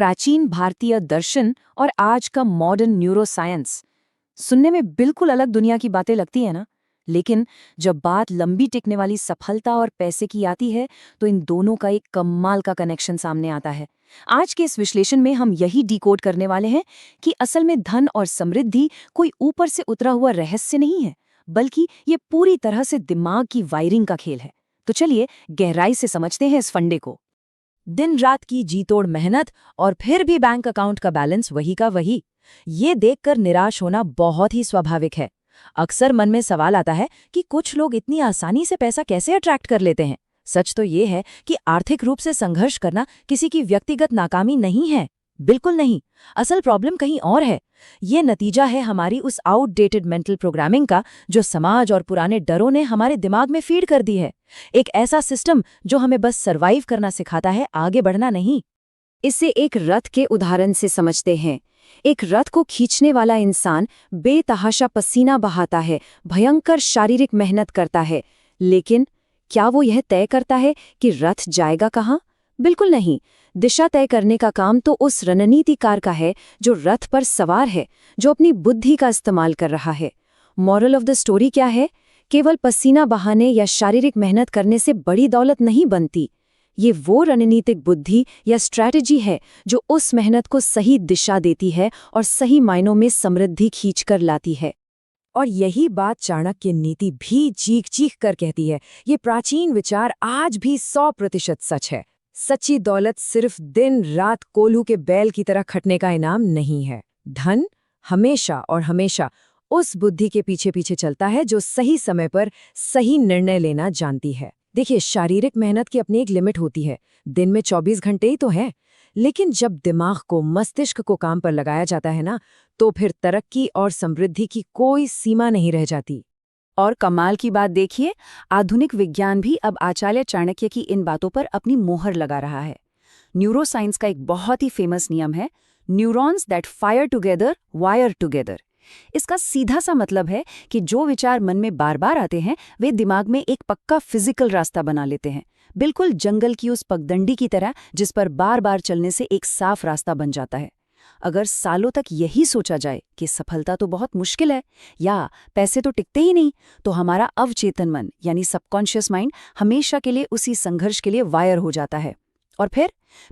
प्राचीन भारतीय दर्शन और आज का मॉडर्न न्यूरोसाइंस। सुनने में बिल्कुल अलग दुनिया की बातें लगती है ना, लेकिन जब बात लंबी टिकने वाली सफलता और पैसे की आती है तो इन दोनों का एक कमाल का कनेक्शन सामने आता है। आज के इस विश्लेषण में हम यही डिकोड करने वाले हैं कि असल में धन और समृद्धि कोई ऊपर से उतरा हुआ रहस्य नहीं है, बल्कि ये पूरी तरह से दिमाग की वायरिंग का खेल है। तो चलिए गहराई से समझते हैं इस फंडे को। दिन रात की जीतोड़ मेहनत और फिर भी बैंक अकाउंट का बैलेंस वही का वही। ये देखकर निराश होना बहुत ही स्वाभाविक है। अक्सर मन में सवाल आता है कि कुछ लोग इतनी आसानी से पैसा कैसे अट्रैक्ट कर लेते हैं। सच तो ये है कि आर्थिक रूप से संघर्ष करना किसी की व्यक्तिगत नाकामी नहीं है, बिल्कुल नहीं। असल प्रॉब्लम कहीं और है। ये नतीजा है हमारी उस आउटडेटेड मेंटल प्रोग्रामिंग का जो समाज और पुराने डरों ने हमारे दिमाग में फीड कर दी है। एक ऐसा सिस्टम जो हमें बस सरवाइव करना सिखाता है, आगे बढ़ना नहीं। इसे एक रथ के उदाहरण से समझते हैं। एक रथ को खींचने वाला इंसान बेतहाशा पसीना बहाता है, भयंकर शारीरिक मेहनत करता है, लेकिन क्या वो यह तय करता है कि रथ जाएगा कहाँ? बिल्कुल नहीं। दिशा तय करने का काम तो उस रणनीतिकार का है जो रथ पर सवार है, जो अपनी बुद्धि का इस्तेमाल कर रहा है। मॉरल ऑफ द स्टोरी क्या है? केवल पसीना बहाने या शारीरिक मेहनत करने से बड़ी दौलत नहीं बनती। ये वो रणनीतिक बुद्धि या स्ट्रैटेजी है जो उस मेहनत को सही दिशा देती है और सही मायनों में समृद्धि खींचकर लाती है। और यही बात चाणक्य नीति भी चीख चीख कर कहती है। ये प्राचीन विचार आज भी 100% सच है। सच्ची दौलत सिर्फ दिन रात कोल्हू के बैल की तरह खटने का इनाम नहीं है। धन हमेशा और हमेशा उस बुद्धि के पीछे पीछे चलता है जो सही समय पर सही निर्णय लेना जानती है। देखिए, शारीरिक मेहनत की अपनी एक लिमिट होती है। दिन में 24 घंटे ही तो है, लेकिन जब दिमाग को, मस्तिष्क को काम पर लगाया जाता है ना, तो फिर तरक्की और समृद्धि की कोई सीमा नहीं रह जाती। और कमाल की बात देखिए, आधुनिक विज्ञान भी अब आचार्य चाणक्य की इन बातों पर अपनी मोहर लगा रहा है। न्यूरोसाइंस का एक बहुत ही फेमस नियम है, neurons that fire together wire together. इसका सीधा सा मतलब है कि जो विचार मन में बार बार आते हैं वे दिमाग में एक पक्का फिजिकल रास्ता बना लेते हैं, बिल्कुल जंगल की उस पगडंडी की तरह जिस पर बार बार चलने से एक साफ रास्ता बन जाता है। अगर सालों तक यही सोचा जाए कि सफलता तो बहुत मुश्किल है या पैसे तो टिकते ही नहीं, तो हमारा अवचेतन मन यानी सबकॉन्शियस माइंड हमेशा के लिए उसी संघर्ष के लिए वायर हो जाता है। और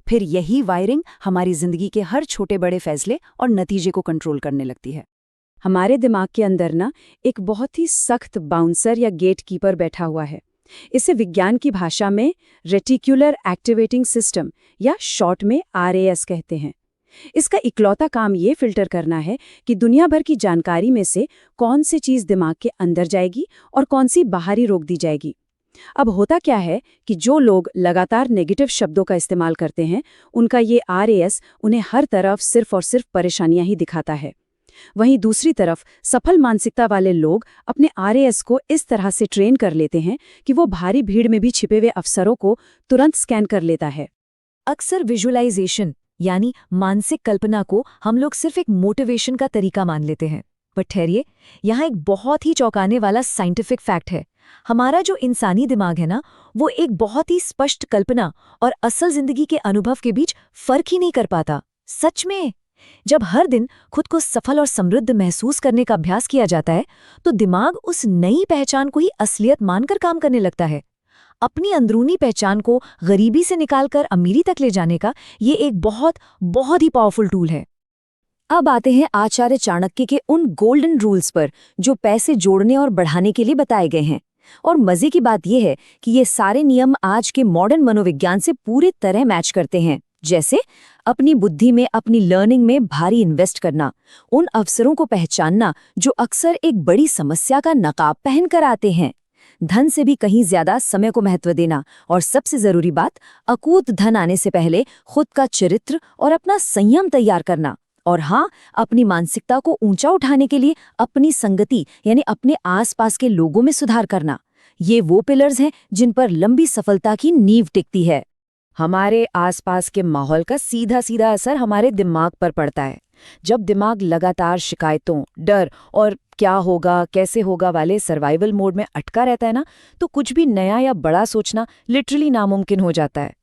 फिर यही वायरिंग हमारी जिंदगी के हर छोटे बड़े फैसले और नतीजे को कंट्रोल करने लगती है। हमारे दिमाग के अंदर ना एक बहुत ही सख्त बाउंसर या गेट कीपर बैठा हुआ है। इसे विज्ञान की भाषा में रेटिकुलर एक्टिवेटिंग सिस्टम या शॉर्ट में RAS कहते हैं। इसका इकलौता काम ये फिल्टर करना है कि दुनिया भर की जानकारी में से कौन सी चीज़ दिमाग के अंदर जाएगी और कौन सी बाहरी रोक दी जाएगी। अब होता क्या है कि जो लोग लगातार नेगेटिव शब्दों का इस्तेमाल करते हैं, उनका ये RAS उन्हें हर तरफ सिर्फ और सिर्फ परेशानियां ही दिखाता है। वहीं दूसरी तरफ सफल मानसिकता वाले लोग अपने RAS को इस तरह से ट्रेन कर लेते हैं कि वो भारी भीड़ में भी छिपे हुए अवसरों को तुरंत स्कैन कर लेता है। अक्सर विजुअलाइजेशन यानी मानसिक कल्पना को हम लोग सिर्फ एक मोटिवेशन का तरीका मान लेते हैं, पर ठहरिए, यहाँ एक बहुत ही चौंकाने वाला साइंटिफिक फैक्ट है। हमारा जो इंसानी दिमाग है ना, वो एक बहुत ही स्पष्ट कल्पना और असल जिंदगी के अनुभव के बीच फर्क ही नहीं कर पाता। सच में, जब हर दिन खुद को सफल और समृद्ध महसूस करने का अभ्यास किया जाता है, तो दिमाग उस नई पहचान को ही असलियत मानकर काम करने लगता है। अपनी अंदरूनी पहचान को गरीबी से निकालकर अमीरी तक ले जाने का ये एक बहुत बहुत ही पावरफुल टूल है। अब आते हैं आचार्य चाणक्य के उन गोल्डन रूल्स पर जो पैसे जोड़ने और बढ़ाने के लिए बताए गए हैं। और मजे की बात यह है कि ये सारे नियम आज के मॉडर्न मनोविज्ञान से पूरी तरह मैच करते हैं। जैसे अपनी बुद्धि में, अपनी लर्निंग में भारी इन्वेस्ट करना, उन अवसरों को पहचानना जो अक्सर एक बड़ी समस्या का नकाब पहनकर आते हैं, धन से भी कहीं ज्यादा समय को महत्व देना, और सबसे जरूरी बात, अकूत धन आने से पहले खुद का चरित्र और अपना संयम तैयार करना। और हाँ, अपनी मानसिकता को ऊंचा उठाने के लिए अपनी संगति यानी अपने आसपास के लोगों में सुधार करना। ये वो पिलर्स हैं जिन पर लंबी सफलता की नींव टिकती है। हमारे आसपास के माहौल का सीधा सीधा असर हमारे दिमाग पर पड़ता है। जब दिमाग लगातार शिकायतों, डर और क्या होगा, कैसे होगा वाले सर्वाइवल मोड में अटका रहता है ना, तो कुछ भी नया या बड़ा सोचना लिटरली नामुमकिन हो जाता है।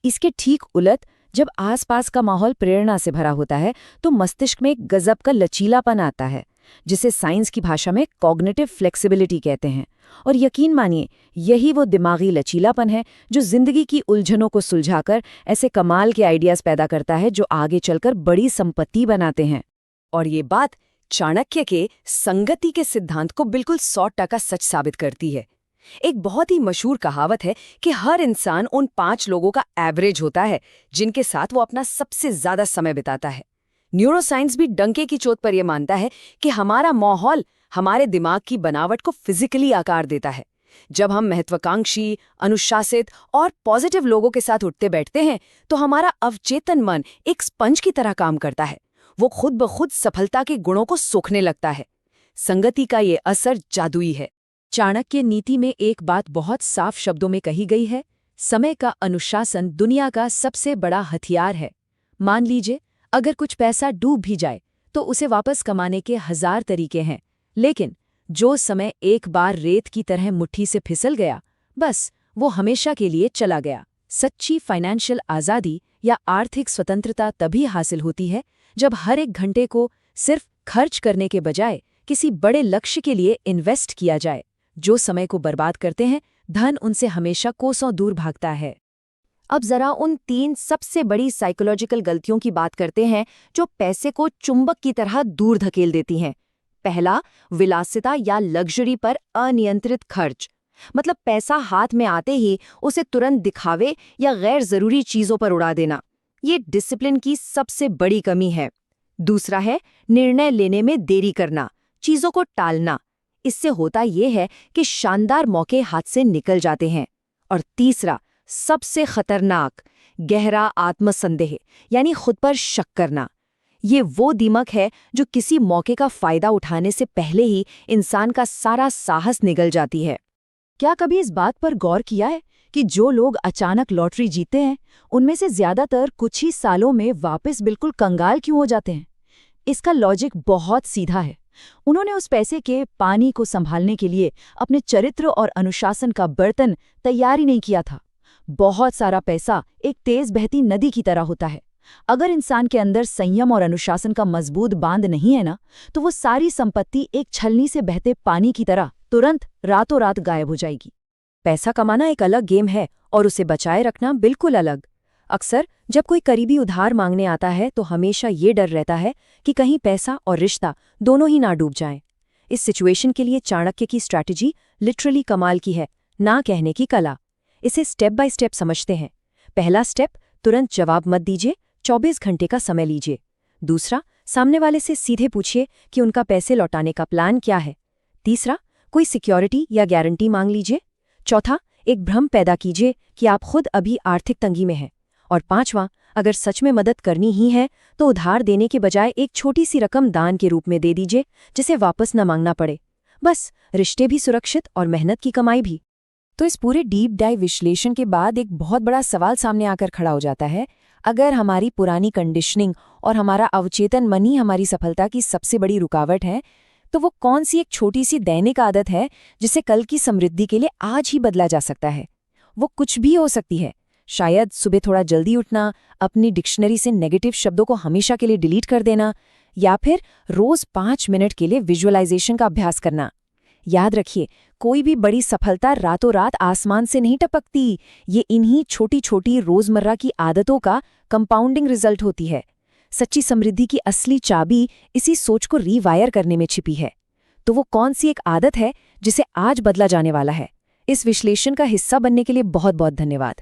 इसके ठीक उलट, जब आसपास का माहौल प्रेरणा से भरा होता है तो मस्तिष्क में एक गजब का लचीलापन आता है, जिसे साइंस की भाषा में कॉग्निटिव फ्लेक्सिबिलिटी कहते हैं। और यकीन मानिए, यही वो दिमागी लचीलापन है जो जिंदगी की उलझनों को सुलझाकर ऐसे कमाल के आइडियाज पैदा करता है जो आगे चलकर बड़ी संपत्ति बनाते हैं। और ये बात चाणक्य के संगति के सिद्धांत को बिल्कुल 100% सच साबित करती है। एक बहुत ही मशहूर कहावत है कि हर इंसान उन 5 लोगों का एवरेज होता है जिनके साथ वो अपना सबसे ज्यादा समय बिताता है। न्यूरोसाइंस भी डंके की चोट पर यह मानता है कि हमारा माहौल हमारे दिमाग की बनावट को फिजिकली आकार देता है। जब हम महत्वाकांक्षी, अनुशासित और पॉजिटिव लोगों के साथ उठते बैठते हैं तो हमारा अवचेतन मन एक स्पंज की तरह काम करता है। वो खुद ब खुद सफलता के गुणों को सोखने लगता है। संगति का ये असर जादुई है। चाणक्य नीति में एक बात बहुत साफ शब्दों में कही गई है, समय का अनुशासन दुनिया का सबसे बड़ा हथियार है। मान लीजिए, अगर कुछ पैसा डूब भी जाए तो उसे वापस कमाने के 1000 तरीके हैं, लेकिन जो समय एक बार रेत की तरह मुट्ठी से फिसल गया, बस वो हमेशा के लिए चला गया। सच्ची फाइनेंशियल आज़ादी या आर्थिक स्वतंत्रता तभी हासिल होती है जब हर एक घंटे को सिर्फ खर्च करने के बजाय किसी बड़े लक्ष्य के लिए इन्वेस्ट किया जाए। जो समय को बर्बाद करते हैं, धन उनसे हमेशा कोसों दूर भागता है। अब जरा उन 3 सबसे बड़ी साइकोलॉजिकल गलतियों की बात करते हैं जो पैसे को चुंबक की तरह दूर धकेल देती हैं। पहला, विलासिता या लग्जरी पर अनियंत्रित खर्च। मतलब पैसा हाथ में आते ही उसे तुरंत दिखावे या गैर जरूरी चीजों पर उड़ा देना। ये डिसिप्लिन की सबसे बड़ी कमी है। दूसरा है निर्णय लेने में देरी करना, चीजों को टालना। इससे होता यह है कि शानदार मौके हाथ से निकल जाते हैं। और तीसरा, सबसे खतरनाक, गहरा आत्मसंदेह, यानी खुद पर शक करना। ये वो दिमाग है जो किसी मौके का फायदा उठाने से पहले ही इंसान का सारा साहस निगल जाती है। क्या कभी इस बात पर गौर किया है कि जो लोग अचानक लॉटरी जीतते हैं, उनमें से ज्यादातर कुछ ही सालों में वापस बिल्कुल कंगाल क्यों हो जाते हैं? इसका लॉजिक बहुत सीधा है। उन्होंने उस पैसे के पानी को संभालने के लिए अपने चरित्र और अनुशासन का बर्तन तैयार ही नहीं किया था। बहुत सारा पैसा एक तेज बहती नदी की तरह होता है। अगर इंसान के अंदर संयम और अनुशासन का मजबूत बांध नहीं है ना, तो वो सारी संपत्ति एक छलनी से बहते पानी की तरह तुरंत रातों रात गायब हो जाएगी। पैसा कमाना एक अलग गेम है और उसे बचाए रखना बिल्कुल अलग। अक्सर जब कोई करीबी उधार मांगने आता है तो हमेशा ये डर रहता है कि कहीं पैसा और रिश्ता दोनों ही ना डूब जाएं। इस सिचुएशन के लिए चाणक्य की स्ट्रैटेजी लिटरली कमाल की है, ना कहने की कला। इसे स्टेप बाय स्टेप समझते हैं। पहला स्टेप, तुरंत जवाब मत दीजिए, 24 घंटे का समय लीजिए। दूसरा, सामने वाले से सीधे पूछिए कि उनका पैसे लौटाने का प्लान क्या है। तीसरा, कोई सिक्योरिटी या गारंटी मांग लीजिए। चौथा, एक भ्रम पैदा कीजिए कि आप खुद अभी आर्थिक तंगी में हैं। और पांचवां, अगर सच में मदद करनी ही है तो उधार देने के बजाय एक छोटी सी रकम दान के रूप में दे दीजिए, जिसे वापस न मांगना पड़े। बस रिश्ते भी सुरक्षित और मेहनत की कमाई भी। तो इस पूरे डीप डाइव विश्लेषण के बाद एक बहुत बड़ा सवाल सामने आकर खड़ा हो जाता है। अगर हमारी पुरानी कंडीशनिंग और हमारा अवचेतन मन ही हमारी सफलता की सबसे बड़ी रुकावट है, तो वो कौन सी एक छोटी सी दैनिक आदत है जिसे कल की समृद्धि के लिए आज ही बदला जा सकता है? वो कुछ भी हो सकती है। शायद सुबह थोड़ा जल्दी उठना, अपनी डिक्शनरी से नेगेटिव शब्दों को हमेशा के लिए डिलीट कर देना, या फिर रोज 5 मिनट के लिए विजुअलाइजेशन का अभ्यास करना। याद रखिए, कोई भी बड़ी सफलता रातों रात आसमान से नहीं टपकती। ये इन्हीं छोटी छोटी रोजमर्रा की आदतों का कंपाउंडिंग रिजल्ट होती है। सच्ची समृद्धि की असली चाबी इसी सोच को रीवायर करने में छिपी है। तो वो कौन सी एक आदत है जिसे आज बदला जाने वाला है? इस विश्लेषण का हिस्सा बनने के लिए बहुत बहुत धन्यवाद।